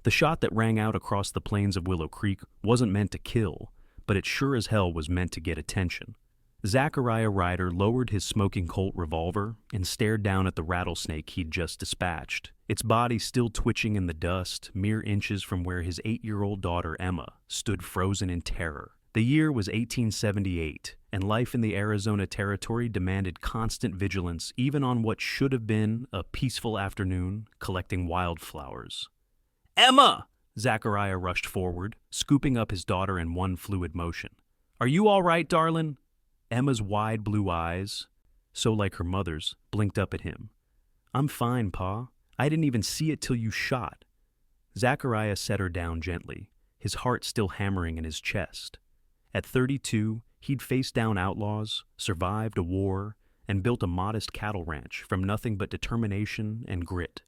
The shot that rang out across the plains of Willow Creek wasn't meant to kill, but it sure as hell was meant to get attention. Zachariah Ryder lowered his smoking Colt revolver and stared down at the rattlesnake he'd just dispatched, its body still twitching in the dust, mere inches from where his 8-year-old daughter Emma stood frozen in terror. The year was 1878, and life in the Arizona Territory demanded constant vigilance even on what should have been a peaceful afternoon collecting wildflowers. "Emma!" Zachariah rushed forward, scooping up his daughter in one fluid motion. "Are you all right, darlin'?" Emma's wide blue eyes, so like her mother's, blinked up at him. "I'm fine, Pa. I didn't even see it till you shot." Zachariah set her down gently, his heart still hammering in his chest. At 32, he'd faced down outlaws, survived a war, and built a modest cattle ranch from nothing but determination and grit.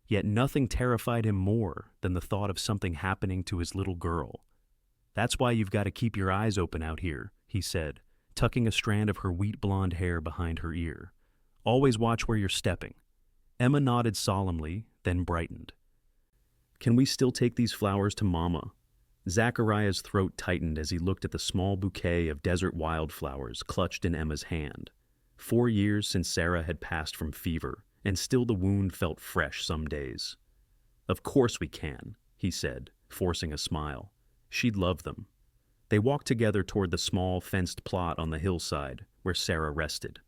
Yet nothing terrified him more than the thought of something happening to his little girl. "That's why you've got to keep your eyes open out here," he said, tucking a strand of her wheat blonde hair behind her ear. "Always watch where you're stepping." Emma nodded solemnly, then brightened. "Can we still take these flowers to Mama?" Zachariah's throat tightened as he looked at the small bouquet of desert wildflowers clutched in Emma's hand. 4 years since Sarah had passed from fever, and still the wound felt fresh some days. "Of course we can," he said, forcing a smile. "She'd love them." They walked together toward the small fenced plot on the hillside where Sarah rested.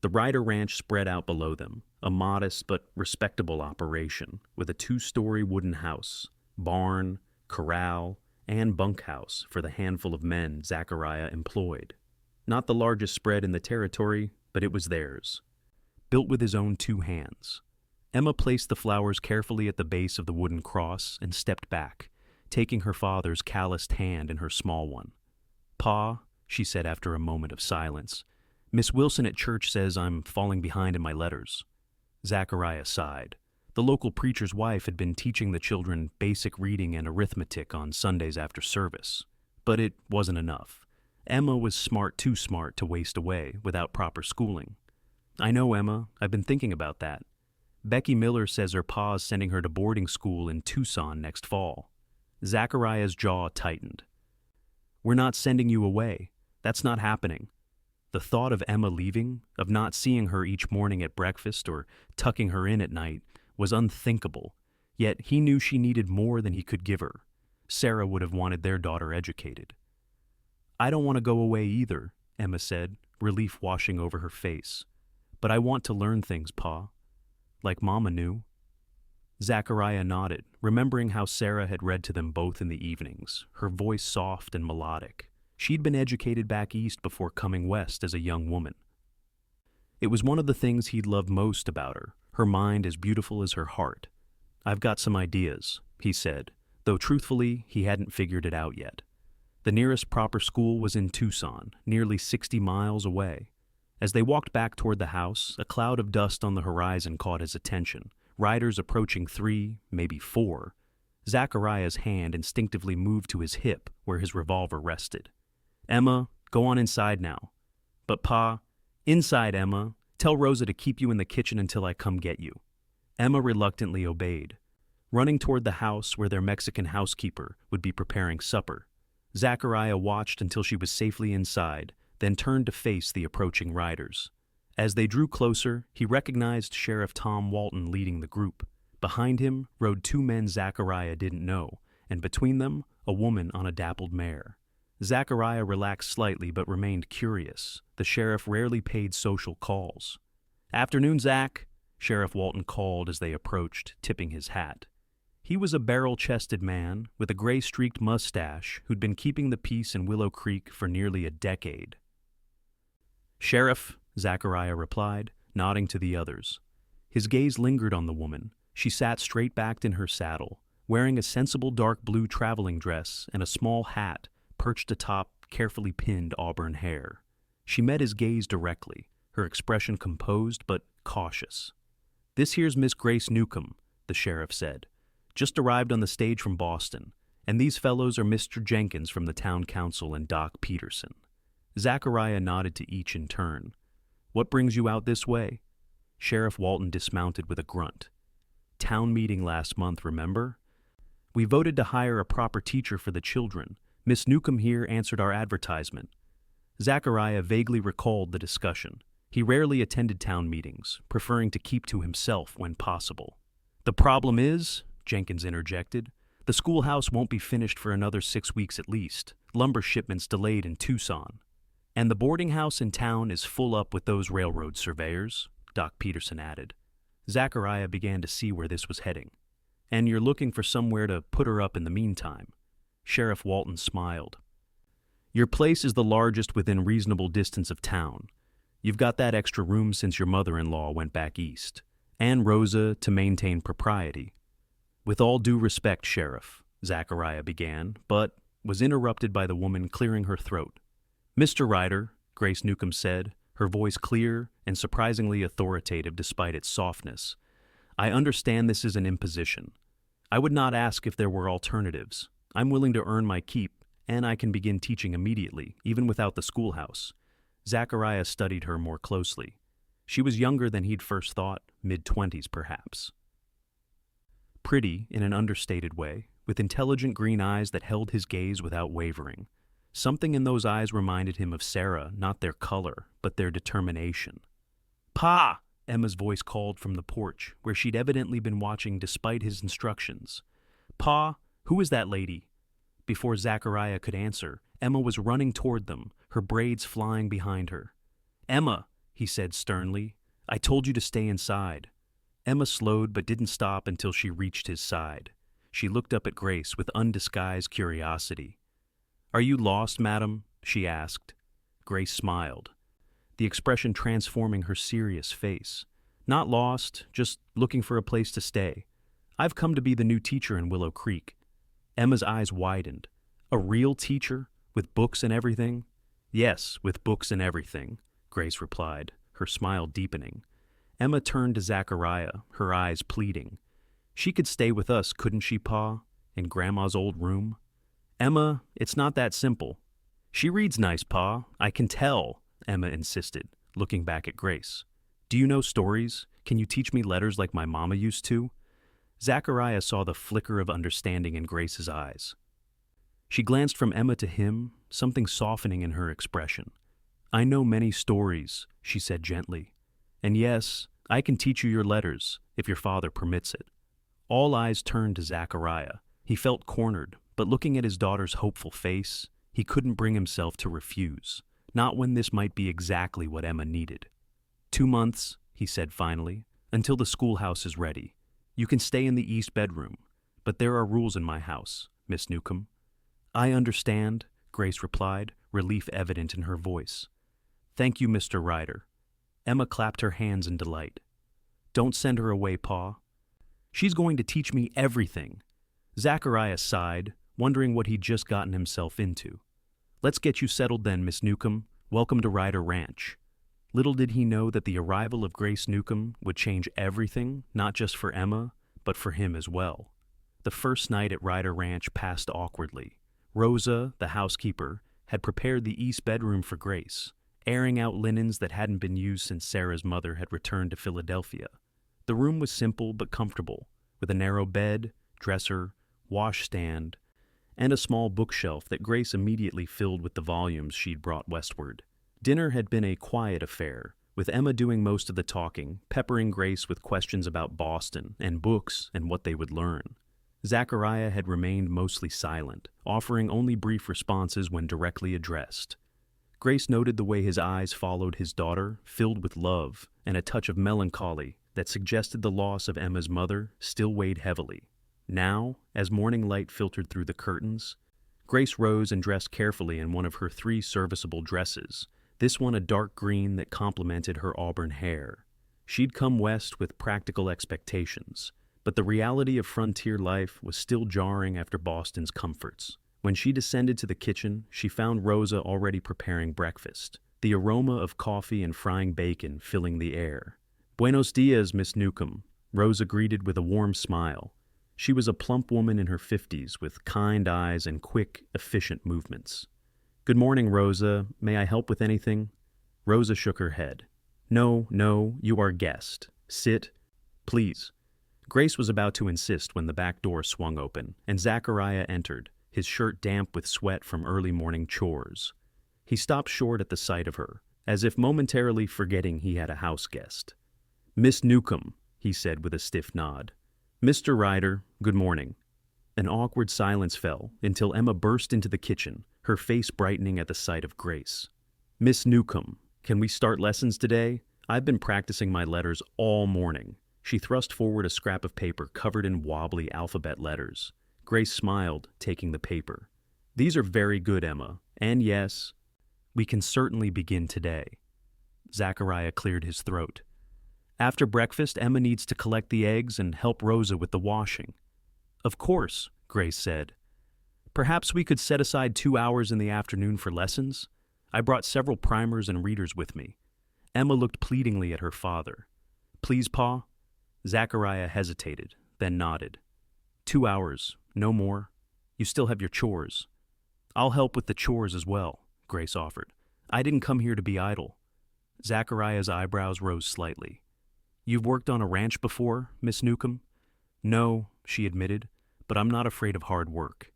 The Ryder Ranch spread out below them, a modest but respectable operation with a 2-story wooden house, barn, corral, and bunkhouse for the handful of men Zachariah employed. Not the largest spread in the territory, but it was theirs. Built with his own 2 hands. Emma placed the flowers carefully at the base of the wooden cross and stepped back, taking her father's calloused hand in her small one. "Pa," she said after a moment of silence, "Miss Wilson at church says I'm falling behind in my letters." Zachariah sighed. The local preacher's wife had been teaching the children basic reading and arithmetic on Sundays after service. But it wasn't enough. Emma was too smart to waste away without proper schooling. "I know, Emma. I've been thinking about that. Becky Miller says her pa's sending her to boarding school in Tucson next fall." Zachariah's jaw tightened. "We're not sending you away. That's not happening." The thought of Emma leaving, of not seeing her each morning at breakfast or tucking her in at night, was unthinkable, yet he knew she needed more than he could give her. Sarah would have wanted their daughter educated. "I don't want to go away either," Emma said, relief washing over her face. "But I want to learn things, Pa. Like Mama knew." Zachariah nodded, remembering how Sarah had read to them both in the evenings, her voice soft and melodic. She'd been educated back east before coming west as a young woman. It was one of the things he'd loved most about her mind as beautiful as her heart. "I've got some ideas," he said, though truthfully he hadn't figured it out yet. The nearest proper school was in Tucson, nearly 60 miles away. As they walked back toward the house, a cloud of dust on the horizon caught his attention. Riders approaching 3, maybe 4. Zachariah's hand instinctively moved to his hip where his revolver rested. "Emma, go on inside now." "But Pa..." "Inside, Emma. Tell Rosa to keep you in the kitchen until I come get you." Emma reluctantly obeyed, running toward the house where their Mexican housekeeper would be preparing supper. Zachariah watched until she was safely inside, then turned to face the approaching riders. As they drew closer, he recognized Sheriff Tom Walton leading the group. Behind him rode 2 men Zachariah didn't know, and between them, a woman on a dappled mare. Zachariah relaxed slightly but remained curious. The sheriff rarely paid social calls. "Afternoon, Zach," Sheriff Walton called as they approached, tipping his hat. He was a barrel-chested man with a gray-streaked mustache who'd been keeping the peace in Willow Creek for nearly a decade. "Sheriff," Zachariah replied, nodding to the others. His gaze lingered on the woman. She sat straight-backed in her saddle, wearing a sensible dark blue traveling dress and a small hat perched atop carefully pinned auburn hair. She met his gaze directly, her expression composed but cautious. "This here's Miss Grace Newcomb," the sheriff said. "Just arrived on the stage from Boston, and these fellows are Mr. Jenkins from the town council and Doc Peterson." Zachariah nodded to each in turn. "What brings you out this way?" Sheriff Walton dismounted with a grunt. "Town meeting last month, remember? We voted to hire a proper teacher for the children. Miss Newcomb here answered our advertisement. Zachariah vaguely recalled the discussion. He rarely attended town meetings, preferring to keep to himself when possible. "The problem is," Jenkins interjected, "the schoolhouse won't be finished for another 6 weeks at least. Lumber shipments delayed in Tucson. And the boarding house in town is full up with those railroad surveyors," Doc Peterson added. Zachariah began to see where this was heading. "And you're looking for somewhere to put her up in the meantime." Sheriff Walton smiled. "Your place is the largest within reasonable distance of town. You've got that extra room since your mother-in-law went back east. And Rosa to maintain propriety." "With all due respect, Sheriff," Zachariah began, but was interrupted by the woman clearing her throat. "Mr. Ryder," Grace Newcomb said, her voice clear and surprisingly authoritative despite its softness, "I understand this is an imposition. I would not ask if there were alternatives. I'm willing to earn my keep, and I can begin teaching immediately, even without the schoolhouse." Zachariah studied her more closely. She was younger than he'd first thought, mid-20s perhaps. Pretty in an understated way, with intelligent green eyes that held his gaze without wavering. Something in those eyes reminded him of Sarah, not their color, but their determination. "Pa!" Emma's voice called from the porch, where she'd evidently been watching despite his instructions. "Pa, who is that lady?" Before Zachariah could answer, Emma was running toward them, her braids flying behind her. "Emma," he said sternly, "I told you to stay inside." Emma slowed but didn't stop until she reached his side. She looked up at Grace with undisguised curiosity. "Are you lost, madam?" she asked. Grace smiled, the expression transforming her serious face. "Not lost, just looking for a place to stay. I've come to be the new teacher in Willow Creek." Emma's eyes widened. "A real teacher? With books and everything?" "Yes, with books and everything," Grace replied, her smile deepening. Emma turned to Zachariah, her eyes pleading. "She could stay with us, couldn't she, Pa? In Grandma's old room?" "Emma, it's not that simple." "She reads nice, Pa, I can tell," Emma insisted, looking back at Grace. "Do you know stories? Can you teach me letters like my mama used to?" Zachariah saw the flicker of understanding in Grace's eyes. She glanced from Emma to him, something softening in her expression. "I know many stories," she said gently. "And yes, I can teach you your letters, if your father permits it." All eyes turned to Zachariah. He felt cornered, but looking at his daughter's hopeful face, he couldn't bring himself to refuse, not when this might be exactly what Emma needed. 2 months, he said finally, until the schoolhouse is ready. You can stay in the east bedroom, but there are rules in my house, Miss Newcomb. "I understand," Grace replied, relief evident in her voice. "Thank you, Mr. Ryder." Emma clapped her hands in delight. "Don't send her away, Pa. She's going to teach me everything." Zachariah sighed, wondering what he'd just gotten himself into. "Let's get you settled then, Miss Newcomb. Welcome to Ryder Ranch." Little did he know that the arrival of Grace Newcomb would change everything, not just for Emma, but for him as well. The first night at Ryder Ranch passed awkwardly. Rosa, the housekeeper, had prepared the east bedroom for Grace, airing out linens that hadn't been used since Sarah's mother had returned to Philadelphia. The room was simple but comfortable, with a narrow bed, dresser, washstand, and a small bookshelf that Grace immediately filled with the volumes she'd brought westward. Dinner had been a quiet affair, with Emma doing most of the talking, peppering Grace with questions about Boston and books and what they would learn. Zachariah had remained mostly silent, offering only brief responses when directly addressed. Grace noted the way his eyes followed his daughter, filled with love and a touch of melancholy that suggested the loss of Emma's mother still weighed heavily. Now, as morning light filtered through the curtains, Grace rose and dressed carefully in one of her 3 serviceable dresses, this one a dark green that complemented her auburn hair. She'd come west with practical expectations, but the reality of frontier life was still jarring after Boston's comforts. When she descended to the kitchen, she found Rosa already preparing breakfast, the aroma of coffee and frying bacon filling the air. "Buenos dias, Miss Newcomb," Rosa greeted with a warm smile. She was a plump woman in her 50s with kind eyes and quick, efficient movements. "Good morning, Rosa. May I help with anything?" Rosa shook her head. No, you are guest. Sit. Please." Grace was about to insist when the back door swung open, and Zachariah entered, his shirt damp with sweat from early morning chores. He stopped short at the sight of her, as if momentarily forgetting he had a house guest. "Miss Newcomb," he said with a stiff nod. "Mr. Ryder, good morning." An awkward silence fell until Emma burst into the kitchen, her face brightening at the sight of Grace. "Miss Newcomb, can we start lessons today? I've been practicing my letters all morning." She thrust forward a scrap of paper covered in wobbly alphabet letters. Grace smiled, taking the paper. "These are very good, Emma, and yes, we can certainly begin today." Zachariah cleared his throat. "After breakfast, Emma needs to collect the eggs and help Rosa with the washing." "Of course," Grace said. "Perhaps we could set aside 2 hours in the afternoon for lessons? I brought several primers and readers with me." Emma looked pleadingly at her father. "Please, Pa?" Zachariah hesitated, then nodded. 2 hours, no more. You still have your chores." "I'll help with the chores as well," Grace offered. "I didn't come here to be idle." Zachariah's eyebrows rose slightly. "You've worked on a ranch before, Miss Newcomb?" "No," she admitted, "but I'm not afraid of hard work.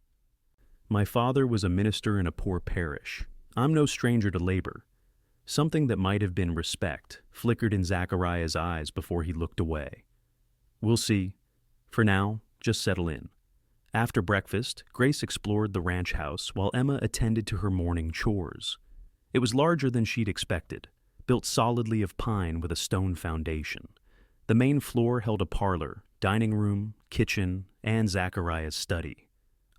My father was a minister in a poor parish. I'm no stranger to labor." Something that might have been respect flickered in Zachariah's eyes before he looked away. "We'll see. For now, just settle in." After breakfast, Grace explored the ranch house while Emma attended to her morning chores. It was larger than she'd expected, built solidly of pine with a stone foundation. The main floor held a parlor, dining room, kitchen, and Zachariah's study.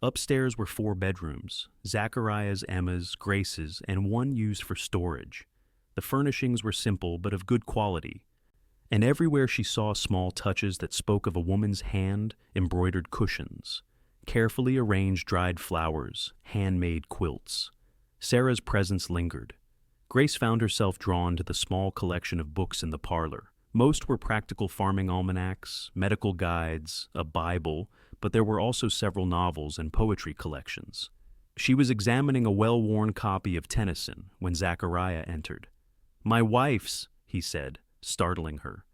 Upstairs were 4 bedrooms, Zachariah's, Emma's, Grace's, and one used for storage. The furnishings were simple but of good quality, and everywhere she saw small touches that spoke of a woman's hand, embroidered cushions, carefully arranged dried flowers, handmade quilts. Sarah's presence lingered. Grace found herself drawn to the small collection of books in the parlor. Most were practical farming almanacs, medical guides, a Bible, but there were also several novels and poetry collections. She was examining a well-worn copy of Tennyson when Zachariah entered. "My wife's," he said, startling her.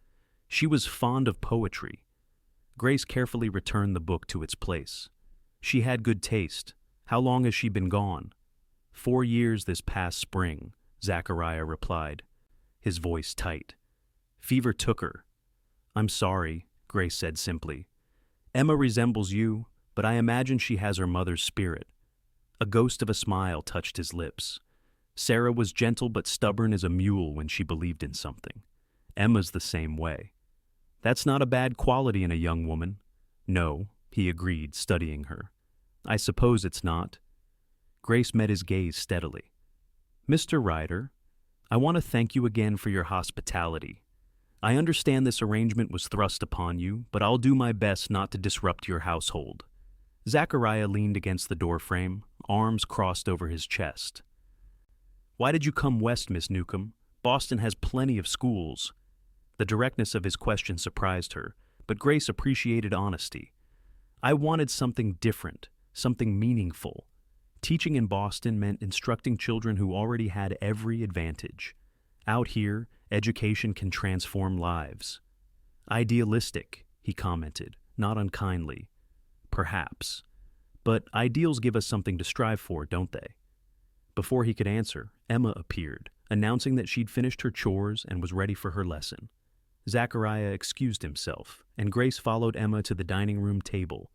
She was fond of poetry. Grace carefully returned the book to its place. She had good taste. How long has she been gone? 4 years this past spring, Zachariah replied, his voice tight. Fever took her. "I'm sorry," Grace said simply. "Emma resembles you, but I imagine she has her mother's spirit." A ghost of a smile touched his lips. Sarah was gentle but stubborn as a mule when she believed in something. Emma's the same way. "That's not a bad quality in a young woman." "No," he agreed, studying her. "I suppose it's not." Grace met his gaze steadily. "Mr. Ryder, I want to thank you again for your hospitality. I understand this arrangement was thrust upon you, but I'll do my best not to disrupt your household." Zachariah leaned against the doorframe, arms crossed over his chest. "Why did you come west, Miss Newcomb? Boston has plenty of schools." The directness of his question surprised her, but Grace appreciated honesty. "I wanted something different, something meaningful. Teaching in Boston meant instructing children who already had every advantage. Out here, education can transform lives." "Idealistic," he commented, not unkindly. "Perhaps. But ideals give us something to strive for, don't they?" Before he could answer, Emma appeared, announcing that she'd finished her chores and was ready for her lesson. Zachariah excused himself, and Grace followed Emma to the dining room table,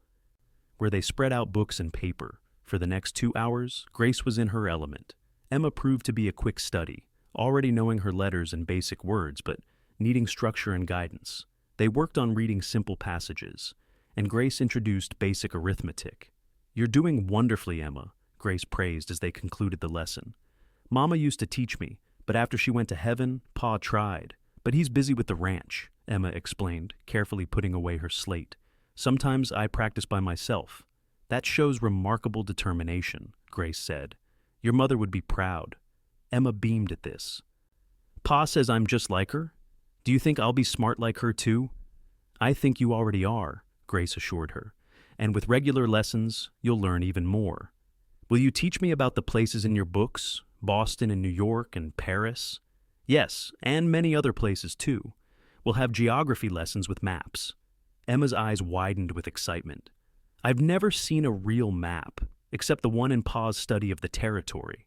where they spread out books and paper. For the next 2 hours, Grace was in her element. Emma proved to be a quick study, already knowing her letters and basic words, but needing structure and guidance. They worked on reading simple passages, and Grace introduced basic arithmetic. "You're doing wonderfully, Emma," Grace praised as they concluded the lesson. "Mama used to teach me, but after she went to heaven, Pa tried. But he's busy with the ranch," Emma explained, carefully putting away her slate. "Sometimes I practice by myself." "That shows remarkable determination," Grace said. "Your mother would be proud." Emma beamed at this. "Pa says I'm just like her? Do you think I'll be smart like her too?" "I think you already are," Grace assured her. "And with regular lessons, you'll learn even more. Will you teach me about the places in your books, Boston and New York and Paris?" "Yes, and many other places too. We'll have geography lessons with maps." Emma's eyes widened with excitement. I've never seen a real map, except the one in Pa's study of the territory.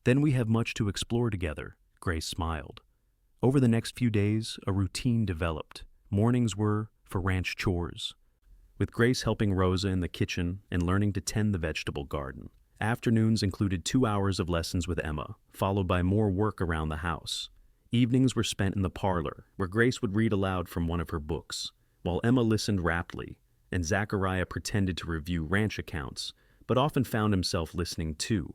Then we have much to explore together, Grace smiled. Over the next few days, a routine developed. Mornings were for ranch chores, with Grace helping Rosa in the kitchen and learning to tend the vegetable garden. Afternoons included 2 hours of lessons with Emma, followed by more work around the house. Evenings were spent in the parlor, where Grace would read aloud from one of her books, while Emma listened raptly, and Zachariah pretended to review ranch accounts, but often found himself listening too.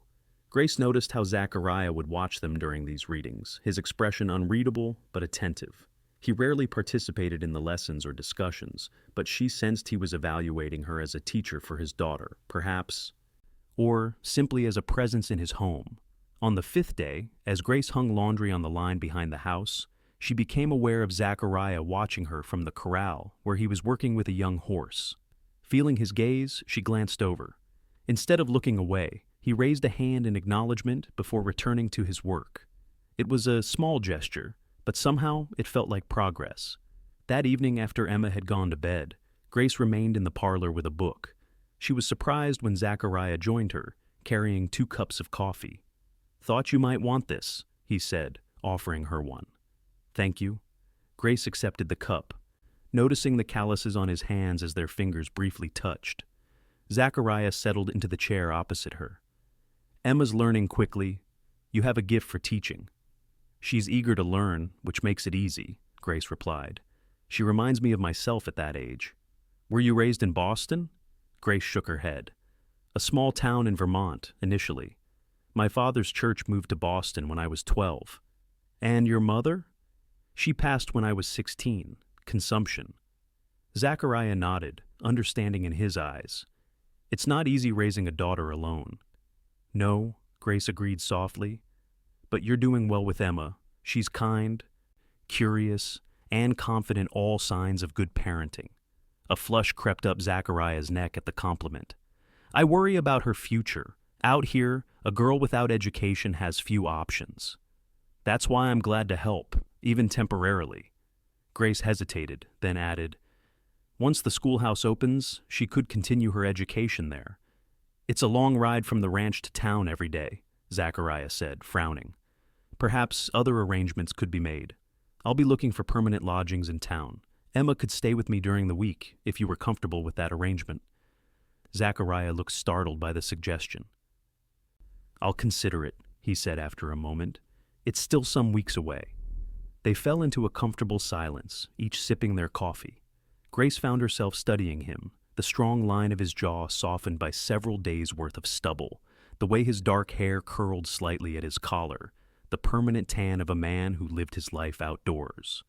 Grace noticed how Zachariah would watch them during these readings, his expression unreadable but attentive. He rarely participated in the lessons or discussions, but she sensed he was evaluating her as a teacher for his daughter, perhaps, or simply as a presence in his home. On the 5th day, as Grace hung laundry on the line behind the house, she became aware of Zachariah watching her from the corral where he was working with a young horse. Feeling his gaze, she glanced over. Instead of looking away, he raised a hand in acknowledgement before returning to his work. It was a small gesture, but somehow it felt like progress. That evening after Emma had gone to bed, Grace remained in the parlor with a book. She was surprised when Zachariah joined her, carrying 2 cups of coffee. "Thought you might want this," he said, offering her one. "Thank you." Grace accepted the cup, noticing the calluses on his hands as their fingers briefly touched. Zachariah settled into the chair opposite her. "Emma's learning quickly. You have a gift for teaching." "She's eager to learn, which makes it easy," Grace replied. "She reminds me of myself at that age." "Were you raised in Boston?" Grace shook her head. "A small town in Vermont, initially. My father's church moved to Boston when I was 12. "And your mother?" "She passed when I was 16. Consumption." Zachariah nodded, understanding in his eyes. "It's not easy raising a daughter alone." "No," Grace agreed softly. "But you're doing well with Emma. She's kind, curious, and confident, all signs of good parenting." A flush crept up Zachariah's neck at the compliment. "I worry about her future. Out here, a girl without education has few options. That's why I'm glad to help, even temporarily." Grace hesitated, then added, "Once the schoolhouse opens, she could continue her education there." "It's a long ride from the ranch to town every day," Zachariah said, frowning. "Perhaps other arrangements could be made. I'll be looking for permanent lodgings in town. Emma could stay with me during the week, if you were comfortable with that arrangement." Zachariah looked startled by the suggestion. "I'll consider it," he said after a moment. "It's still some weeks away." They fell into a comfortable silence, each sipping their coffee. Grace found herself studying him, the strong line of his jaw softened by several days' worth of stubble, the way his dark hair curled slightly at his collar, the permanent tan of a man who lived his life outdoors.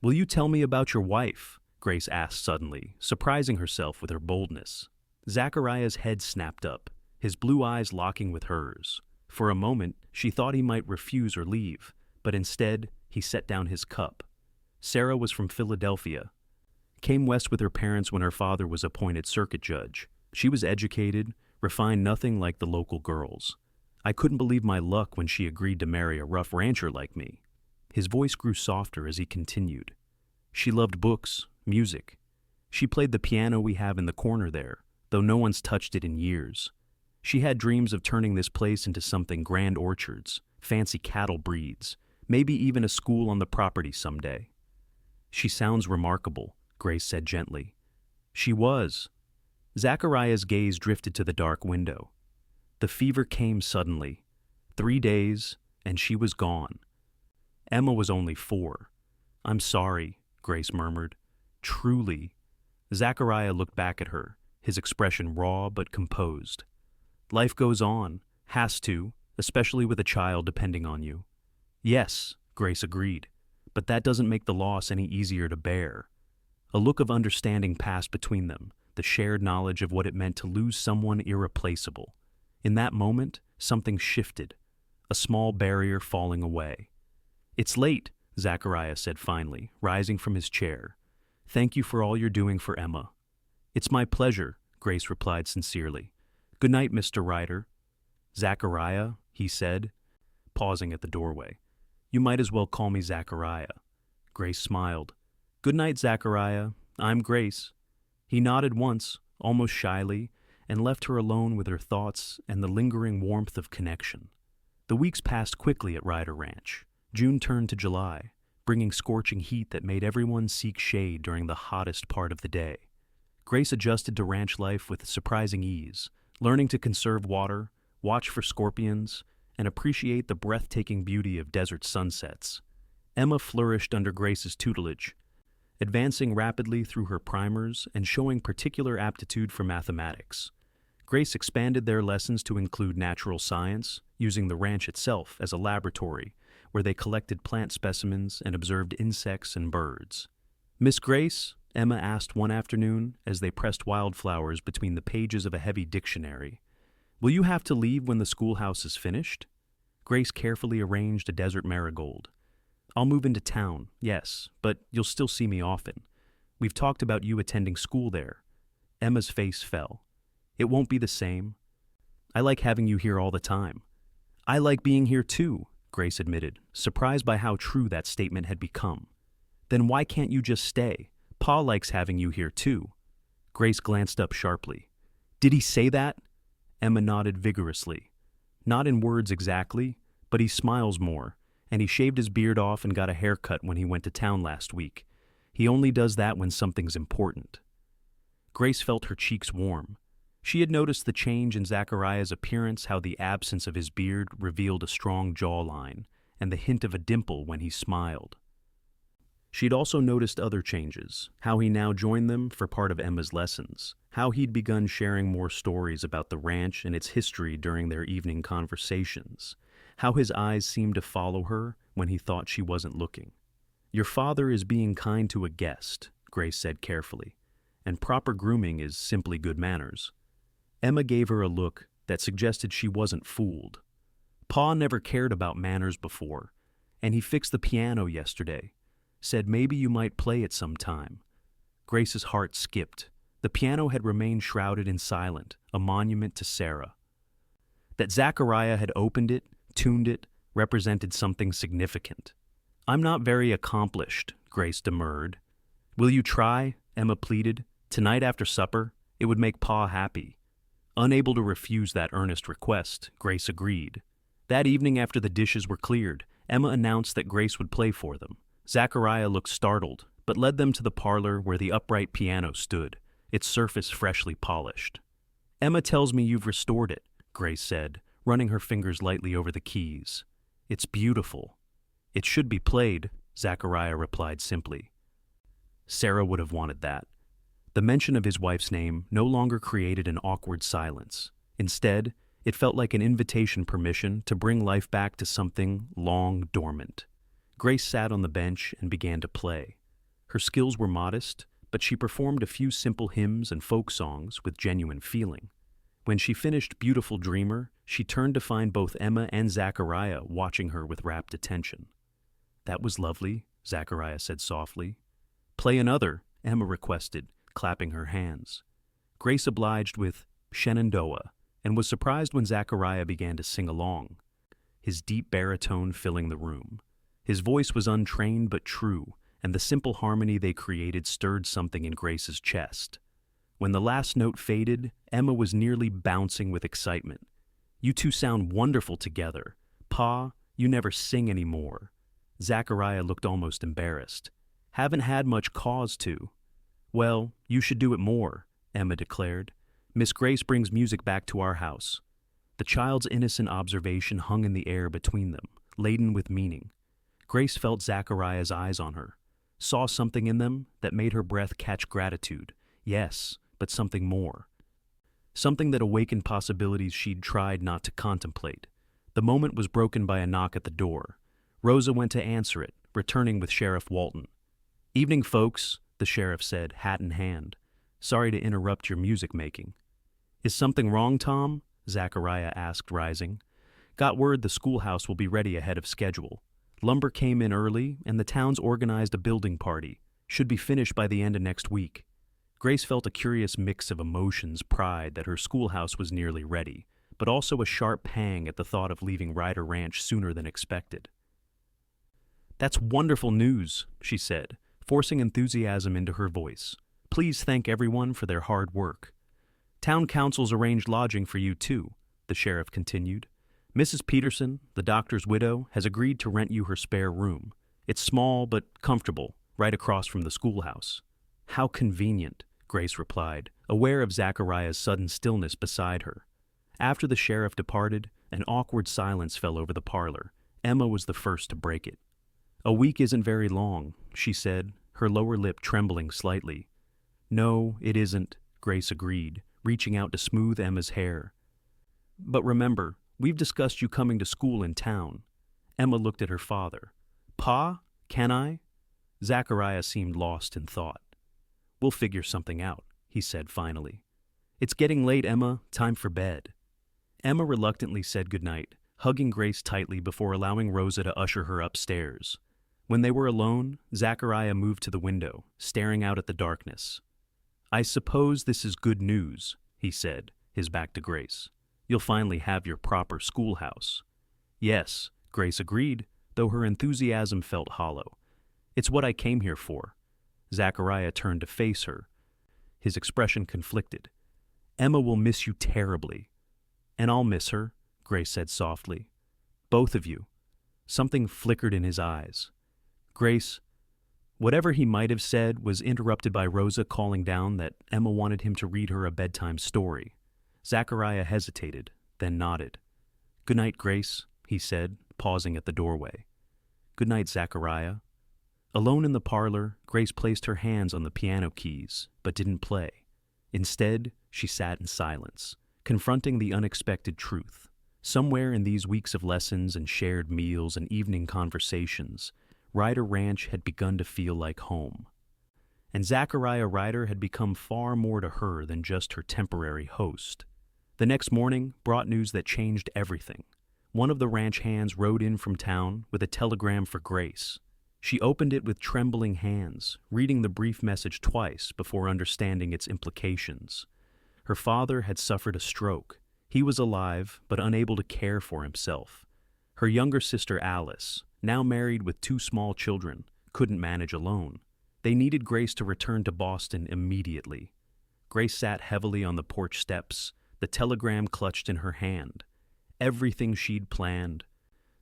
"Will you tell me about your wife?" Grace asked suddenly, surprising herself with her boldness. Zachariah's head snapped up, his blue eyes locking with hers. For a moment, she thought he might refuse or leave, but instead, he set down his cup. Sarah was from Philadelphia. Came west with her parents when her father was appointed circuit judge. She was educated, refined nothing like the local girls. I couldn't believe my luck when she agreed to marry a rough rancher like me. His voice grew softer as he continued. She loved books, music. She played the piano we have in the corner there, though no one's touched it in years. She had dreams of turning this place into something grand: orchards, fancy cattle breeds, maybe even a school on the property someday. "She sounds remarkable," Grace said gently. "She was." Zachariah's gaze drifted to the dark window. The fever came suddenly. 3 days, and she was gone. Emma was only 4. "I'm sorry," Grace murmured. "Truly." Zachariah looked back at her, his expression raw but composed. "Life goes on, has to, especially with a child depending on you." "Yes," Grace agreed, "but that doesn't make the loss any easier to bear." A look of understanding passed between them, the shared knowledge of what it meant to lose someone irreplaceable. In that moment, something shifted, a small barrier falling away. "It's late," Zachariah said finally, rising from his chair. "Thank you for all you're doing for Emma." "It's my pleasure," Grace replied sincerely. "Good night, Mr. Ryder." "Zachariah," he said, pausing at the doorway. "You might as well call me Zachariah." Grace smiled. "Good night, Zachariah. I'm Grace." He nodded once, almost shyly, and left her alone with her thoughts and the lingering warmth of connection. The weeks passed quickly at Ryder Ranch. June turned to July, bringing scorching heat that made everyone seek shade during the hottest part of the day. Grace adjusted to ranch life with surprising ease, learning to conserve water, watch for scorpions, and appreciate the breathtaking beauty of desert sunsets. Emma flourished under Grace's tutelage, advancing rapidly through her primers and showing particular aptitude for mathematics. Grace expanded their lessons to include natural science, using the ranch itself as a laboratory where they collected plant specimens and observed insects and birds. "Miss Grace," Emma asked one afternoon as they pressed wildflowers between the pages of a heavy dictionary, "will you have to leave when the schoolhouse is finished?" Grace carefully arranged a desert marigold. "I'll move into town, yes, but you'll still see me often. We've talked about you attending school there." Emma's face fell. "It won't be the same. I like having you here all the time." "I like being here too," Grace admitted, surprised by how true that statement had become. "Then why can't you just stay? Pa likes having you here too." Grace glanced up sharply. "Did he say that?" Emma nodded vigorously. "Not in words exactly, but he smiles more, and he shaved his beard off and got a haircut when he went to town last week. He only does that when something's important." Grace felt her cheeks warm. She had noticed the change in Zachariah's appearance, how the absence of his beard revealed a strong jawline and the hint of a dimple when he smiled. She'd also noticed other changes, how he now joined them for part of Emma's lessons, how he'd begun sharing more stories about the ranch and its history during their evening conversations, how his eyes seemed to follow her when he thought she wasn't looking. "Your father is being kind to a guest," Grace said carefully, "and proper grooming is simply good manners." Emma gave her a look that suggested she wasn't fooled. "Pa never cared about manners before, and he fixed the piano yesterday. Said maybe you might play it sometime." Grace's heart skipped. The piano had remained shrouded in silence, a monument to Sarah. That Zachariah had opened it, tuned it, represented something significant. "I'm not very accomplished," Grace demurred. "Will you try?" Emma pleaded. "Tonight after supper, it would make Pa happy." Unable to refuse that earnest request, Grace agreed. That evening after the dishes were cleared, Emma announced that Grace would play for them. Zachariah looked startled, but led them to the parlor where the upright piano stood, its surface freshly polished. "Emma tells me you've restored it," Grace said, running her fingers lightly over the keys. "It's beautiful." "It should be played," Zachariah replied simply. Sarah would have wanted that. The mention of his wife's name no longer created an awkward silence. Instead, it felt like an invitation permission to bring life back to something long dormant. Grace sat on the bench and began to play. Her skills were modest, but she performed a few simple hymns and folk songs with genuine feeling. When she finished Beautiful Dreamer, she turned to find both Emma and Zachariah watching her with rapt attention. "That was lovely," Zachariah said softly. "Play another," Emma requested, clapping her hands. Grace obliged with Shenandoah and was surprised when Zachariah began to sing along, his deep baritone filling the room. His voice was untrained but true, and the simple harmony they created stirred something in Grace's chest. When the last note faded, Emma was nearly bouncing with excitement. "You two sound wonderful together. Pa, you never sing anymore." Zachariah looked almost embarrassed. "Haven't had much cause to." "Well, you should do it more," Emma declared. "Miss Grace brings music back to our house." The child's innocent observation hung in the air between them, laden with meaning. Grace felt Zachariah's eyes on her, saw something in them that made her breath catch gratitude. Yes, but something more. Something that awakened possibilities she'd tried not to contemplate. The moment was broken by a knock at the door. Rosa went to answer it, returning with Sheriff Walton. "Evening, folks," the sheriff said, hat in hand. "Sorry to interrupt your music making." "Is something wrong, Tom?" Zachariah asked, rising. "Got word the schoolhouse will be ready ahead of schedule. Lumber came in early, and the town's organized a building party. Should be finished by the end of next week." Grace felt a curious mix of emotions, pride that her schoolhouse was nearly ready, but also a sharp pang at the thought of leaving Ryder Ranch sooner than expected. "That's wonderful news," she said, forcing enthusiasm into her voice. Please thank everyone for their hard work. Town council's arranged lodging for you, too, the sheriff continued. Mrs. Peterson, the doctor's widow, has agreed to rent you her spare room. It's small but comfortable, right across from the schoolhouse. How convenient, Grace replied, aware of Zachariah's sudden stillness beside her. After the sheriff departed, an awkward silence fell over the parlor. Emma was the first to break it. A week isn't very long, she said, her lower lip trembling slightly. No, it isn't, Grace agreed, reaching out to smooth Emma's hair. But remember, we've discussed you coming to school in town. Emma looked at her father. Pa, can I? Zachariah seemed lost in thought. We'll figure something out, he said finally. It's getting late, Emma. Time for bed. Emma reluctantly said goodnight, hugging Grace tightly before allowing Rosa to usher her upstairs. When they were alone, Zachariah moved to the window, staring out at the darkness. I suppose this is good news, he said, his back to Grace. You'll finally have your proper schoolhouse. Yes, Grace agreed, though her enthusiasm felt hollow. It's what I came here for. Zachariah turned to face her. His expression conflicted. Emma will miss you terribly. And I'll miss her, Grace said softly. Both of you. Something flickered in his eyes. Grace, whatever he might have said was interrupted by Rosa calling down that Emma wanted him to read her a bedtime story. Zachariah hesitated, then nodded. Good night, Grace, he said, pausing at the doorway. Good night, Zachariah. Alone in the parlor, Grace placed her hands on the piano keys, but didn't play. Instead, she sat in silence, confronting the unexpected truth. Somewhere in these weeks of lessons and shared meals and evening conversations, Ryder Ranch had begun to feel like home. And Zachariah Ryder had become far more to her than just her temporary host. The next morning brought news that changed everything. One of the ranch hands rode in from town with a telegram for Grace. She opened it with trembling hands, reading the brief message twice before understanding its implications. Her father had suffered a stroke. He was alive, but unable to care for himself. Her younger sister Alice, now married with 2 small children, couldn't manage alone. They needed Grace to return to Boston immediately. Grace sat heavily on the porch steps, the telegram clutched in her hand. Everything she'd planned,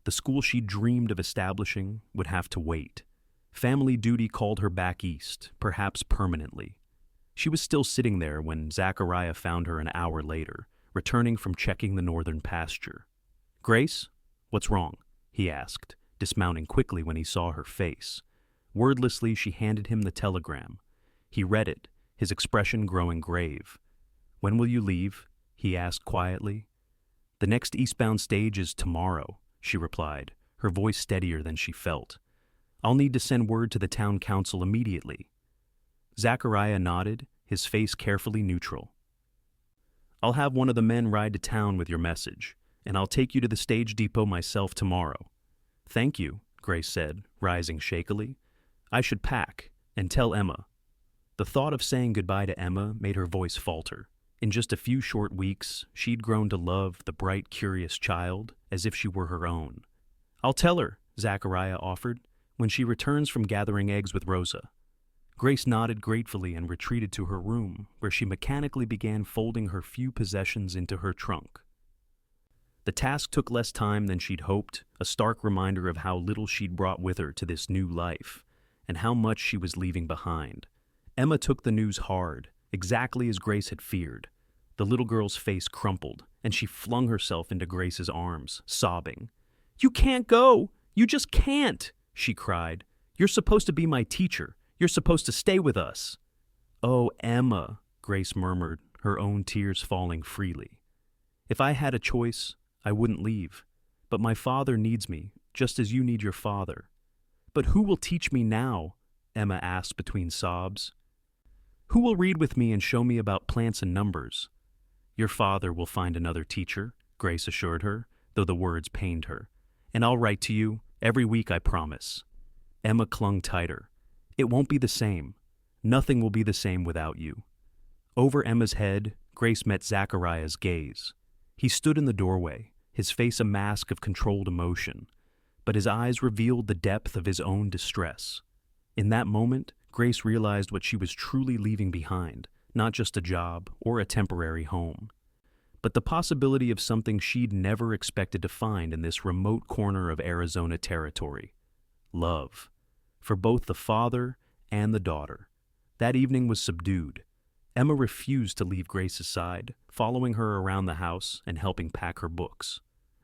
the school she'd dreamed of establishing, would have to wait. Family duty called her back east, perhaps permanently. She was still sitting there when Zachariah found her an hour later, returning from checking the northern pasture. Grace, what's wrong? He asked, dismounting quickly when he saw her face. Wordlessly, she handed him the telegram. He read it, his expression growing grave. When will you leave? He asked quietly. The next eastbound stage is tomorrow, she replied, her voice steadier than she felt. I'll need to send word to the town council immediately. Zachariah nodded, his face carefully neutral. I'll have one of the men ride to town with your message, and I'll take you to the stage depot myself tomorrow. Thank you, Grace said, rising shakily. I should pack and tell Emma. The thought of saying goodbye to Emma made her voice falter. In just a few short weeks, she'd grown to love the bright, curious child as if she were her own. I'll tell her, Zachariah offered, when she returns from gathering eggs with Rosa. Grace nodded gratefully and retreated to her room, where she mechanically began folding her few possessions into her trunk. The task took less time than she'd hoped, a stark reminder of how little she'd brought with her to this new life, and how much she was leaving behind. Emma took the news hard, exactly as Grace had feared. The little girl's face crumpled, and she flung herself into Grace's arms, sobbing. You can't go! You just can't! She cried. You're supposed to be my teacher. You're supposed to stay with us. Oh, Emma, Grace murmured, her own tears falling freely. If I had a choice, I wouldn't leave. But my father needs me, just as you need your father. But who will teach me now? Emma asked between sobs. Who will read with me and show me about plants and numbers? Your father will find another teacher, Grace assured her, though the words pained her. And I'll write to you, every week I promise. Emma clung tighter. It won't be the same. Nothing will be the same without you. Over Emma's head, Grace met Zachariah's gaze. He stood in the doorway, his face a mask of controlled emotion, but his eyes revealed the depth of his own distress. In that moment, Grace realized what she was truly leaving behind, not just a job or a temporary home, but the possibility of something she'd never expected to find in this remote corner of Arizona territory: love, for both the father and the daughter. That evening was subdued. Emma refused to leave Grace's side, following her around the house and helping pack her books.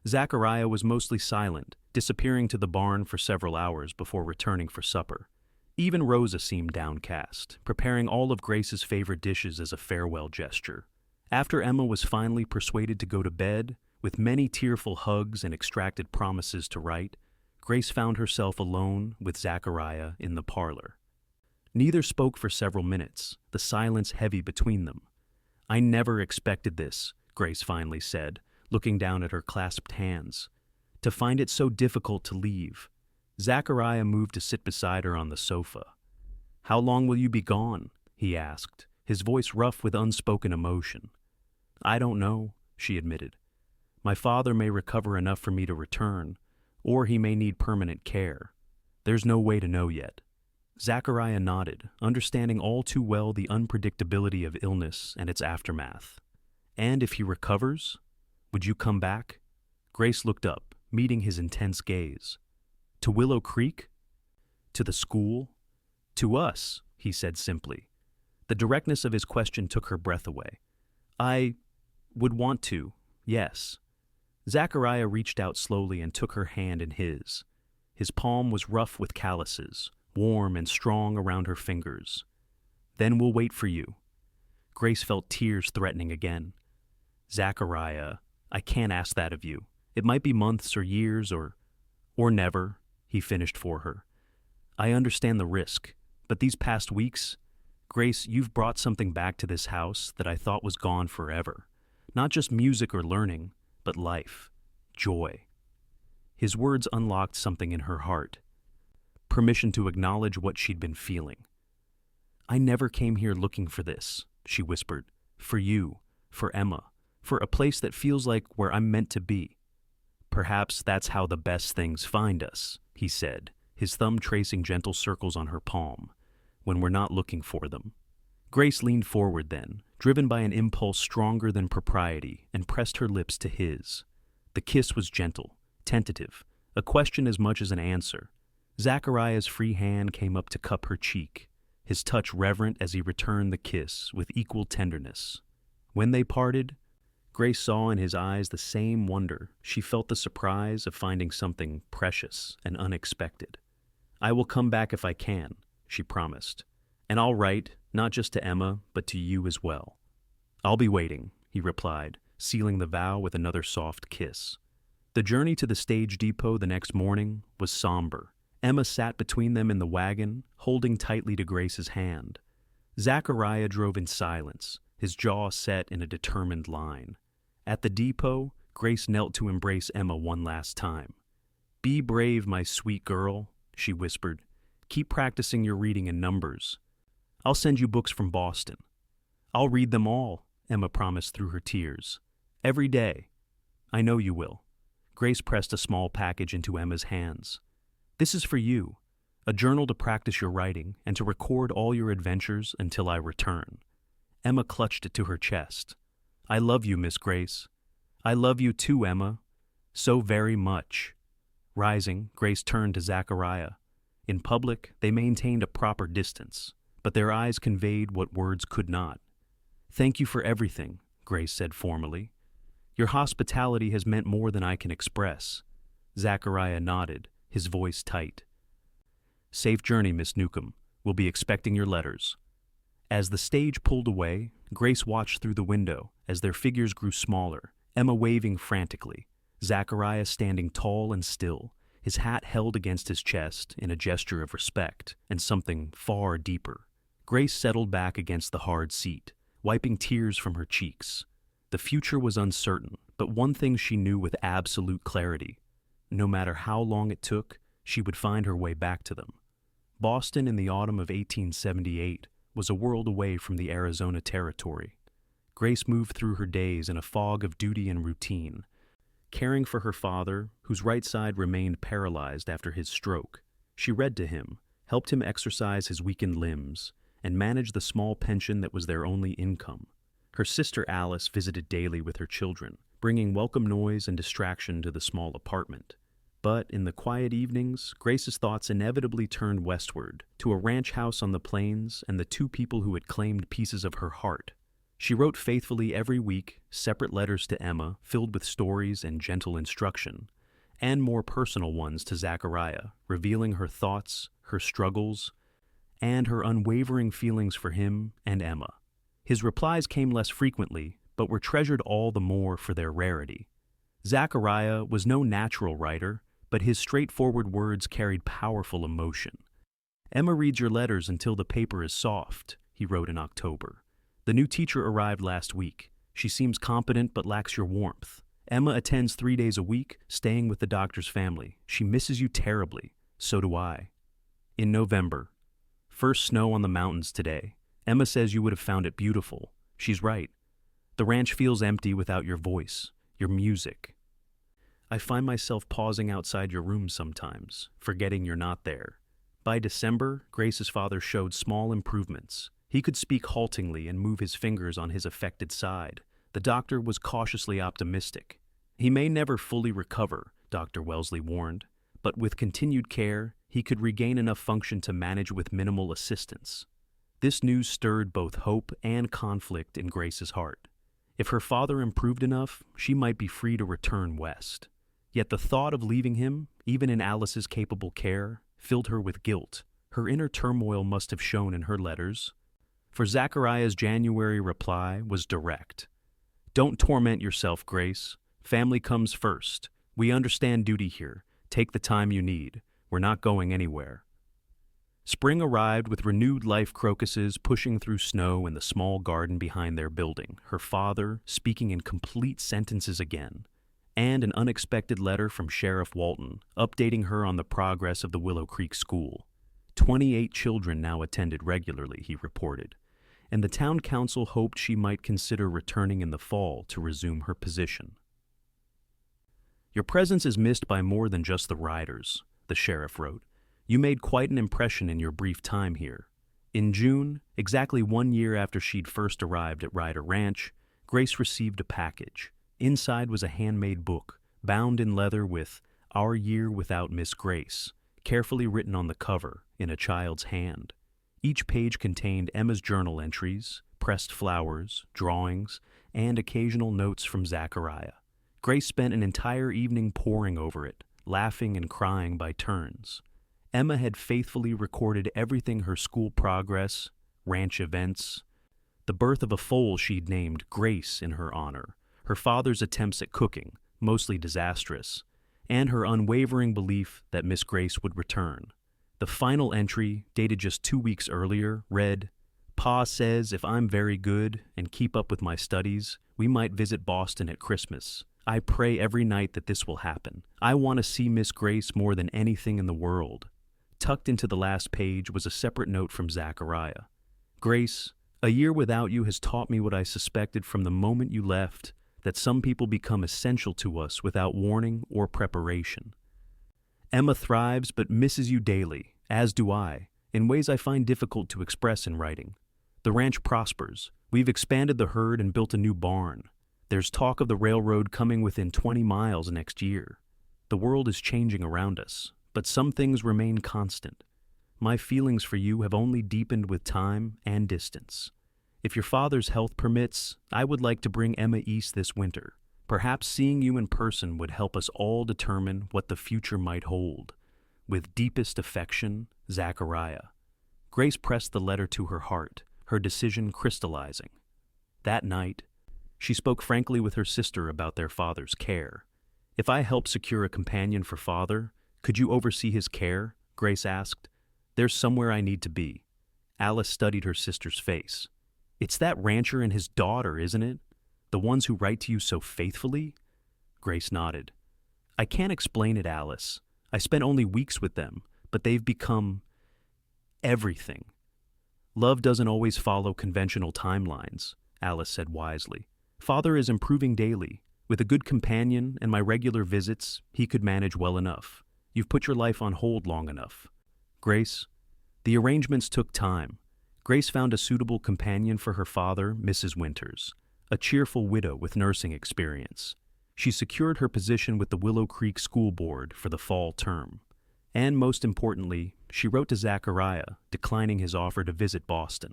Zachariah was mostly silent, disappearing to the barn for several hours before returning for supper. Even Rosa seemed downcast, preparing all of Grace's favorite dishes as a farewell gesture. After Emma was finally persuaded to go to bed, with many tearful hugs and extracted promises to write, Grace found herself alone with Zachariah in the parlor. Neither spoke for several minutes, the silence heavy between them. "I never expected this," Grace finally said, looking down at her clasped hands. "To find it so difficult to leave." Zachariah moved to sit beside her on the sofa. "How long will you be gone?" he asked, his voice rough with unspoken emotion. "I don't know," she admitted. "My father may recover enough for me to return, or he may need permanent care. There's no way to know yet." Zachariah nodded, understanding all too well the unpredictability of illness and its aftermath. "And if he recovers, would you come back?" Grace looked up, meeting his intense gaze. "To Willow Creek? To the school?" "To us," he said simply. The directness of his question took her breath away. "I would want to, yes." Zachariah reached out slowly and took her hand in his. His palm was rough with calluses, warm and strong around her fingers. "Then we'll wait for you." Grace felt tears threatening again. "Zachariah, I can't ask that of you. It might be months or years or never," he finished for her. "I understand the risk, but these past weeks, Grace, you've brought something back to this house that I thought was gone forever. Not just music or learning, but life, joy." His words unlocked something in her heart. Permission to acknowledge what she'd been feeling. "I never came here looking for this," she whispered. "For you, for Emma, for a place that feels like where I'm meant to be." "Perhaps that's how the best things find us," he said, his thumb tracing gentle circles on her palm, "when we're not looking for them." Grace leaned forward then, driven by an impulse stronger than propriety, and pressed her lips to his. The kiss was gentle, tentative, a question as much as an answer. Zachariah's free hand came up to cup her cheek, his touch reverent as he returned the kiss with equal tenderness. When they parted, Grace saw in his eyes the same wonder. She felt the surprise of finding something precious and unexpected. "I will come back if I can," she promised. "And I'll write, not just to Emma, but to you as well." "I'll be waiting," he replied, sealing the vow with another soft kiss. The journey to the stage depot the next morning was somber. Emma sat between them in the wagon, holding tightly to Grace's hand. Zachariah drove in silence, his jaw set in a determined line. At the depot, Grace knelt to embrace Emma one last time. "Be brave, my sweet girl," she whispered. "Keep practicing your reading and numbers. I'll send you books from Boston." "I'll read them all," Emma promised through her tears. "Every day." "I know you will." Grace pressed a small package into Emma's hands. "This is for you, a journal to practice your writing and to record all your adventures until I return." Emma clutched it to her chest. "I love you, Miss Grace." "I love you too, Emma. So very much." Rising, Grace turned to Zachariah. In public, they maintained a proper distance, but their eyes conveyed what words could not. "Thank you for everything," Grace said formally. "Your hospitality has meant more than I can express." Zachariah nodded, his voice tight. "Safe journey, Miss Newcomb. We'll be expecting your letters." As the stage pulled away, Grace watched through the window as their figures grew smaller, Emma waving frantically, Zachariah standing tall and still, his hat held against his chest in a gesture of respect and something far deeper. Grace settled back against the hard seat, wiping tears from her cheeks. The future was uncertain, but one thing she knew with absolute clarity: no matter how long it took, she would find her way back to them. Boston in the autumn of 1878 was a world away from the Arizona territory. Grace moved through her days in a fog of duty and routine, caring for her father, whose right side remained paralyzed after his stroke. She read to him, helped him exercise his weakened limbs, and manage the small pension that was their only income. Her sister Alice visited daily with her children, bringing welcome noise and distraction to the small apartment. But in the quiet evenings, Grace's thoughts inevitably turned westward, to a ranch house on the plains and the two people who had claimed pieces of her heart. She wrote faithfully every week, separate letters to Emma filled with stories and gentle instruction, and more personal ones to Zachariah, revealing her thoughts, her struggles, and her unwavering feelings for him and Emma. His replies came less frequently, but were treasured all the more for their rarity. Zachariah was no natural writer, but his straightforward words carried powerful emotion. "Emma reads your letters until the paper is soft," he wrote in October. "The new teacher arrived last week. She seems competent but lacks your warmth. Emma attends 3 days a week, staying with the doctor's family. She misses you terribly. So do I." In November, "First snow on the mountains today. Emma says you would have found it beautiful. She's right. The ranch feels empty without your voice, your music. I find myself pausing outside your room sometimes, forgetting you're not there." By December, Grace's father showed small improvements. He could speak haltingly and move his fingers on his affected side. The doctor was cautiously optimistic. He may never fully recover, Dr. Wellesley warned, but with continued care, he could regain enough function to manage with minimal assistance. This news stirred both hope and conflict in Grace's heart. If her father improved enough, she might be free to return west. Yet the thought of leaving him, even in Alice's capable care, filled her with guilt. Her inner turmoil must have shown in her letters. For Zachariah's January reply was direct. "Don't torment yourself, Grace. Family comes first. We understand duty here. Take the time you need. We're not going anywhere." Spring arrived with renewed life crocuses pushing through snow in the small garden behind their building, her father speaking in complete sentences again, and an unexpected letter from Sheriff Walton, updating her on the progress of the Willow Creek School. 28 children now attended regularly, he reported, and the town council hoped she might consider returning in the fall to resume her position. "Your presence is missed by more than just the Ryders," the sheriff wrote. "You made quite an impression in your brief time here." In June, exactly 1 year after she'd first arrived at Ryder Ranch, Grace received a package. Inside was a handmade book, bound in leather with "Our Year Without Miss Grace," carefully written on the cover in a child's hand. Each page contained Emma's journal entries, pressed flowers, drawings, and occasional notes from Zachariah. Grace spent an entire evening poring over it, laughing and crying by turns. Emma had faithfully recorded everything: her school progress, ranch events, the birth of a foal she'd named Grace in her honor, her father's attempts at cooking, mostly disastrous, and her unwavering belief that Miss Grace would return. The final entry, dated just 2 weeks earlier, read, "Pa says if I'm very good and keep up with my studies, we might visit Boston at Christmas. I pray every night that this will happen. I want to see Miss Grace more than anything in the world." Tucked into the last page was a separate note from Zachariah. "Grace, a year without you has taught me what I suspected from the moment you left, that some people become essential to us without warning or preparation. Emma thrives but misses you daily, as do I, in ways I find difficult to express in writing. The ranch prospers. We've expanded the herd and built a new barn. There's talk of the railroad coming within 20 miles next year. The world is changing around us, but some things remain constant. My feelings for you have only deepened with time and distance. If your father's health permits, I would like to bring Emma east this winter. Perhaps seeing you in person would help us all determine what the future might hold. With deepest affection, Zachariah." Grace pressed the letter to her heart, her decision crystallizing. That night, she spoke frankly with her sister about their father's care. "If I help secure a companion for father, could you oversee his care?" Grace asked. "There's somewhere I need to be." Alice studied her sister's face. "It's that rancher and his daughter, isn't it? The ones who write to you so faithfully?" Grace nodded. "I can't explain it, Alice. I spent only weeks with them, but they've become everything." "Love doesn't always follow conventional timelines," Alice said wisely. "Father is improving daily. With a good companion and my regular visits, he could manage well enough. You've put your life on hold long enough. Grace, The arrangements took time. Grace found a suitable companion for her father, Mrs. Winters, a cheerful widow with nursing experience. She secured her position with the Willow Creek School Board for the fall term. And most importantly, she wrote to Zachariah, declining his offer to visit Boston.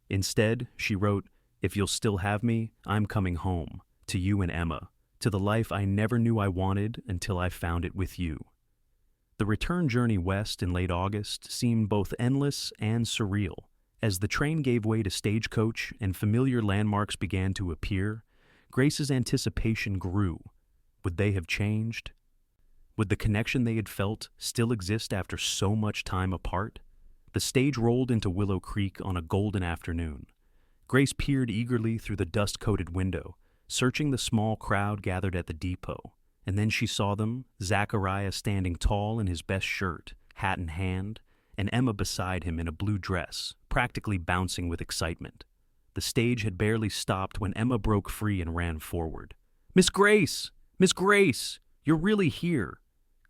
Instead, she wrote, "If you'll still have me, I'm coming home, to you and Emma, to the life I never knew I wanted until I found it with you." The return journey west in late August seemed both endless and surreal. As the train gave way to stagecoach and familiar landmarks began to appear, Grace's anticipation grew. Would they have changed? Would the connection they had felt still exist after so much time apart? The stage rolled into Willow Creek on a golden afternoon. Grace peered eagerly through the dust-coated window, searching the small crowd gathered at the depot. And then she saw them, Zachariah standing tall in his best shirt, hat in hand, and Emma beside him in a blue dress, practically bouncing with excitement. The stage had barely stopped when Emma broke free and ran forward. "Miss Grace! Miss Grace! You're really here!"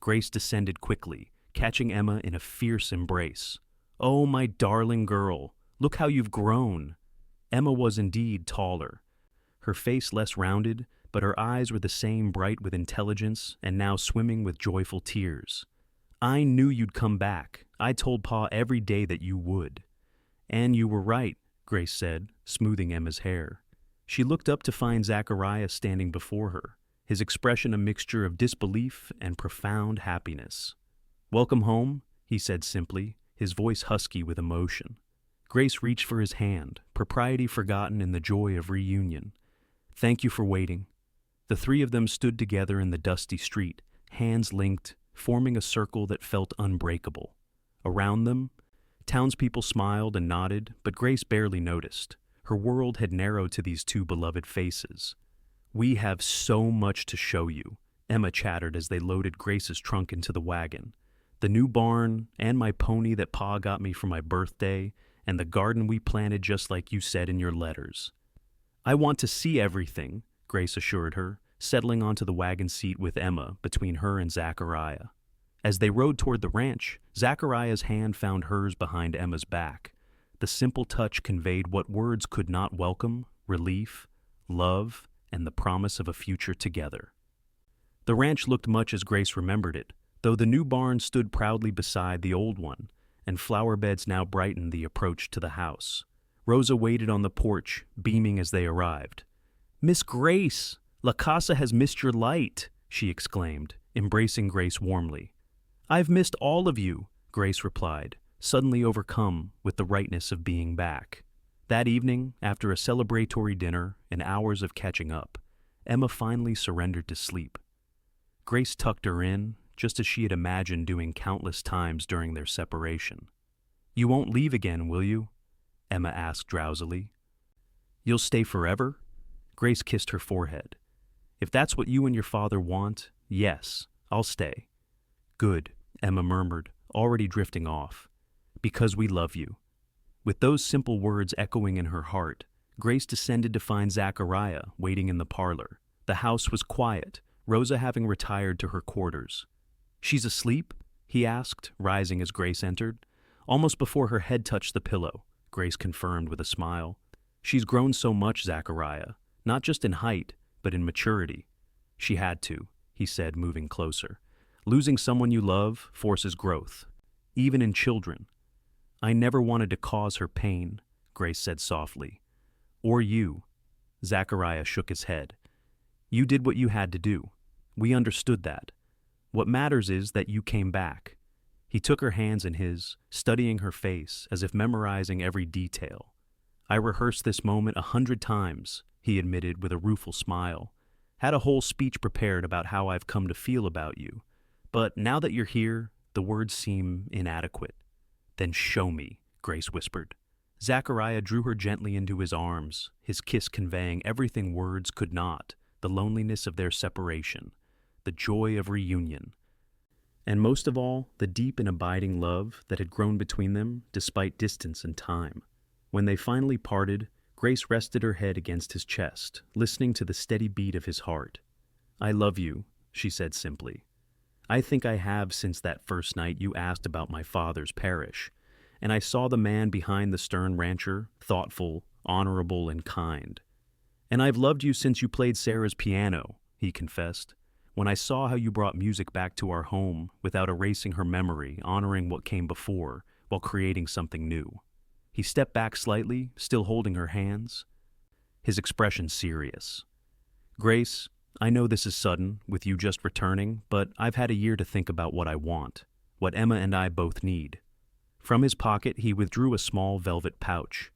Grace descended quickly, catching Emma in a fierce embrace. "Oh, my darling girl, look how you've grown." Emma was indeed taller, her face less rounded, but her eyes were the same, bright with intelligence and now swimming with joyful tears. "I knew you'd come back. I told Pa every day that you would." "And you were right," Grace said, smoothing Emma's hair. She looked up to find Zachariah standing before her, his expression a mixture of disbelief and profound happiness. "Welcome home," he said simply, his voice husky with emotion. Grace reached for his hand, propriety forgotten in the joy of reunion. "Thank you for waiting." The three of them stood together in the dusty street, hands linked, forming a circle that felt unbreakable. Around them, townspeople smiled and nodded, but Grace barely noticed. Her world had narrowed to these two beloved faces. "We have so much to show you," Emma chattered as they loaded Grace's trunk into the wagon. "The new barn, and my pony that Pa got me for my birthday, and the garden we planted just like you said in your letters." "I want to see everything," Grace assured her, settling onto the wagon seat with Emma between her and Zachariah. As they rode toward the ranch, Zachariah's hand found hers behind Emma's back. The simple touch conveyed what words could not welcome: relief, love, and the promise of a future together. The ranch looked much as Grace remembered it, though the new barn stood proudly beside the old one, and flower beds now brightened the approach to the house. Rosa waited on the porch, beaming as they arrived. "Miss Grace, La Casa has missed your light," she exclaimed, embracing Grace warmly. "I've missed all of you," Grace replied, suddenly overcome with the rightness of being back. That evening, after a celebratory dinner and hours of catching up, Emma finally surrendered to sleep. Grace tucked her in, just as she had imagined doing countless times during their separation. "You won't leave again, will you?" Emma asked drowsily. "You'll stay forever?" Grace kissed her forehead. "If that's what you and your father want, yes, I'll stay." "Good," Emma murmured, already drifting off. "Because we love you." With those simple words echoing in her heart, Grace descended to find Zachariah waiting in the parlor. The house was quiet, Rosa having retired to her quarters. "She's asleep?" he asked, rising as Grace entered. Almost before her head touched the pillow, Grace confirmed with a smile. "She's grown so much, Zachariah, not just in height, but in maturity." "She had to," he said, moving closer. "Losing someone you love forces growth, even in children." "I never wanted to cause her pain," Grace said softly. "Or you." Zachariah shook his head. "You did what you had to do. We understood that. What matters is that you came back." He took her hands in his, studying her face as if memorizing every detail. "I rehearsed this moment 100 times, he admitted with a rueful smile. "Had a whole speech prepared about how I've come to feel about you. But now that you're here, the words seem inadequate." "Then show me," Grace whispered. Zachariah drew her gently into his arms, his kiss conveying everything words could not: the loneliness of their separation, the joy of reunion, and most of all, the deep and abiding love that had grown between them despite distance and time. When they finally parted, Grace rested her head against his chest, listening to the steady beat of his heart. "I love you," she said simply. "I think I have since that first night you asked about my father's parish, and I saw the man behind the stern rancher, thoughtful, honorable, and kind. "And I've loved you since you played Sarah's piano," he confessed. "When I saw how you brought music back to our home without erasing her memory, honoring what came before, while creating something new." He stepped back slightly, still holding her hands, his expression serious. "Grace, I know this is sudden, with you just returning, but I've had a year to think about what I want, what Emma and I both need." From his pocket, he withdrew a small velvet pouch.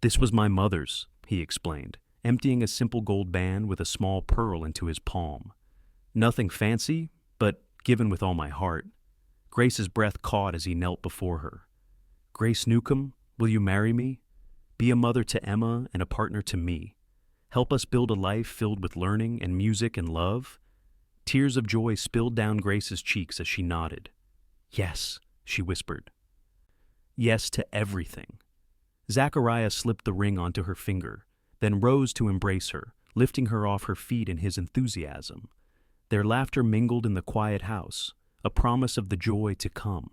"This was my mother's," he explained, emptying a simple gold band with a small pearl into his palm. "Nothing fancy, but given with all my heart." Grace's breath caught as he knelt before her. "Grace Newcomb, will you marry me? Be a mother to Emma and a partner to me. Help us build a life filled with learning and music and love?" Tears of joy spilled down Grace's cheeks as she nodded. "Yes," she whispered. "Yes to everything." Zachariah slipped the ring onto her finger, then rose to embrace her, lifting her off her feet in his enthusiasm. Their laughter mingled in the quiet house, a promise of the joy to come.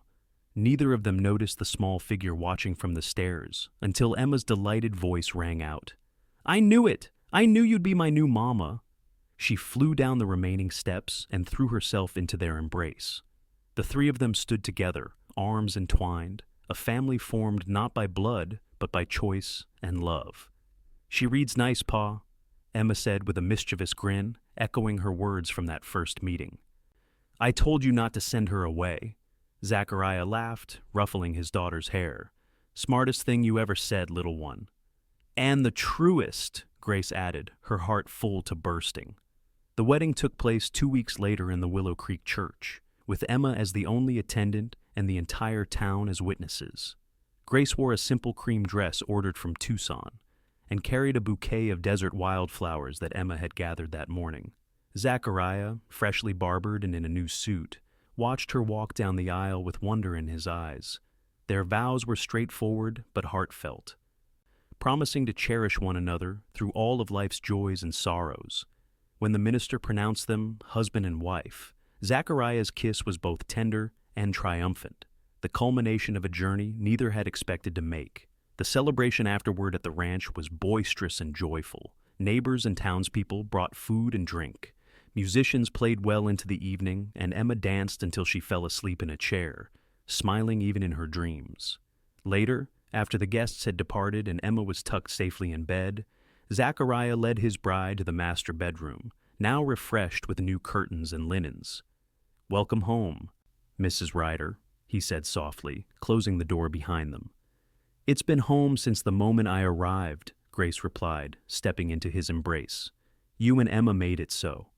Neither of them noticed the small figure watching from the stairs until Emma's delighted voice rang out. "I knew it! I knew you'd be my new mama." She flew down the remaining steps and threw herself into their embrace. The three of them stood together, arms entwined, a family formed not by blood, but by choice and love. "She reads nice, Pa," Emma said with a mischievous grin, echoing her words from that first meeting. "I told you not to send her away." Zachariah laughed, ruffling his daughter's hair. "Smartest thing you ever said, little one." "And the truest," Grace added, her heart full to bursting. The wedding took place 2 weeks later in the Willow Creek Church, with Emma as the only attendant and the entire town as witnesses. Grace wore a simple cream dress ordered from Tucson, and carried a bouquet of desert wildflowers that Emma had gathered that morning. Zachariah, freshly barbered and in a new suit, watched her walk down the aisle with wonder in his eyes. Their vows were straightforward but heartfelt, promising to cherish one another through all of life's joys and sorrows. When the minister pronounced them husband and wife, Zachariah's kiss was both tender and triumphant, the culmination of a journey neither had expected to make. The celebration afterward at the ranch was boisterous and joyful. Neighbors and townspeople brought food and drink. Musicians played well into the evening, and Emma danced until she fell asleep in a chair, smiling even in her dreams. Later, after the guests had departed and Emma was tucked safely in bed, Zachariah led his bride to the master bedroom, now refreshed with new curtains and linens. "Welcome home, Mrs. Ryder," he said softly, closing the door behind them. "It's been home since the moment I arrived," Grace replied, stepping into his embrace. "You and Emma made it so."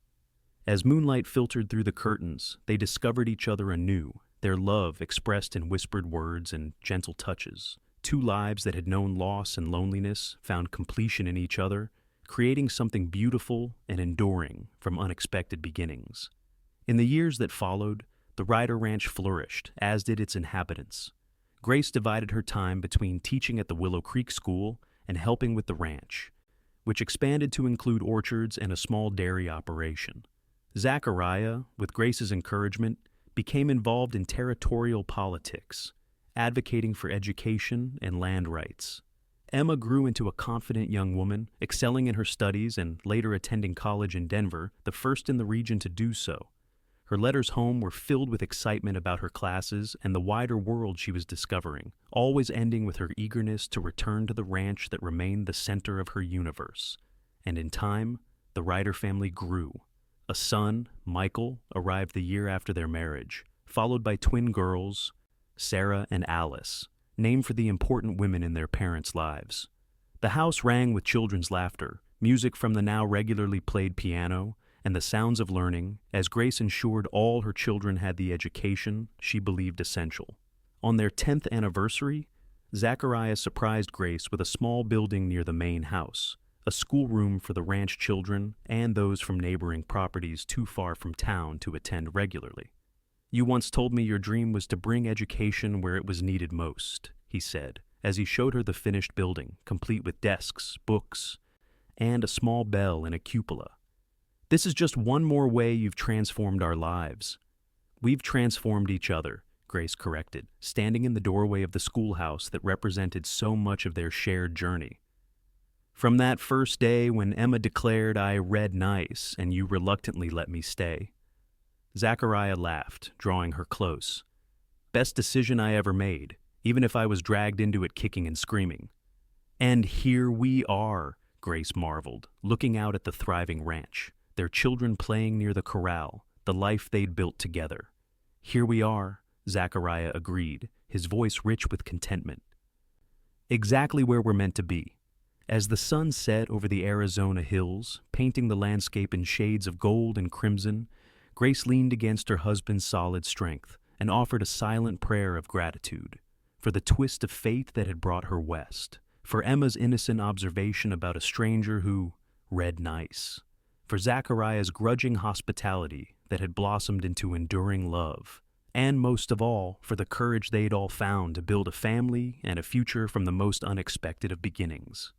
As moonlight filtered through the curtains, they discovered each other anew, their love expressed in whispered words and gentle touches. Two lives that had known loss and loneliness found completion in each other, creating something beautiful and enduring from unexpected beginnings. In the years that followed, the Ryder Ranch flourished, as did its inhabitants. Grace divided her time between teaching at the Willow Creek School and helping with the ranch, which expanded to include orchards and a small dairy operation. Zachariah, with Grace's encouragement, became involved in territorial politics, advocating for education and land rights. Emma grew into a confident young woman, excelling in her studies and later attending college in Denver, the first in the region to do so. Her letters home were filled with excitement about her classes and the wider world she was discovering, always ending with her eagerness to return to the ranch that remained the center of her universe. And in time, the Ryder family grew. A son, Michael, arrived the year after their marriage, followed by twin girls, Sarah and Alice, named for the important women in their parents' lives. The house rang with children's laughter, music from the now regularly played piano, and the sounds of learning, as Grace ensured all her children had the education she believed essential. On their 10th anniversary, Zachariah surprised Grace with a small building near the main house, a schoolroom for the ranch children and those from neighboring properties too far from town to attend regularly. "You once told me your dream was to bring education where it was needed most," he said, as he showed her the finished building, complete with desks, books, and a small bell and a cupola. "This is just one more way you've transformed our lives. We've transformed each other, Grace corrected, standing in the doorway of the schoolhouse that represented so much of their shared journey. "From that first day when Emma declared I read nice and you reluctantly let me stay." Zachariah laughed, drawing her close. "Best decision I ever made, even if I was dragged into it kicking and screaming." "And here we are," Grace marveled, looking out at the thriving ranch, their children playing near the corral, the life they'd built together. "Here we are," Zachariah agreed, his voice rich with contentment. "Exactly where we're meant to be." As the sun set over the Arizona hills, painting the landscape in shades of gold and crimson, Grace leaned against her husband's solid strength and offered a silent prayer of gratitude for the twist of fate that had brought her west, for Emma's innocent observation about a stranger who read nice, for Zachariah's grudging hospitality that had blossomed into enduring love, and most of all, for the courage they'd all found to build a family and a future from the most unexpected of beginnings.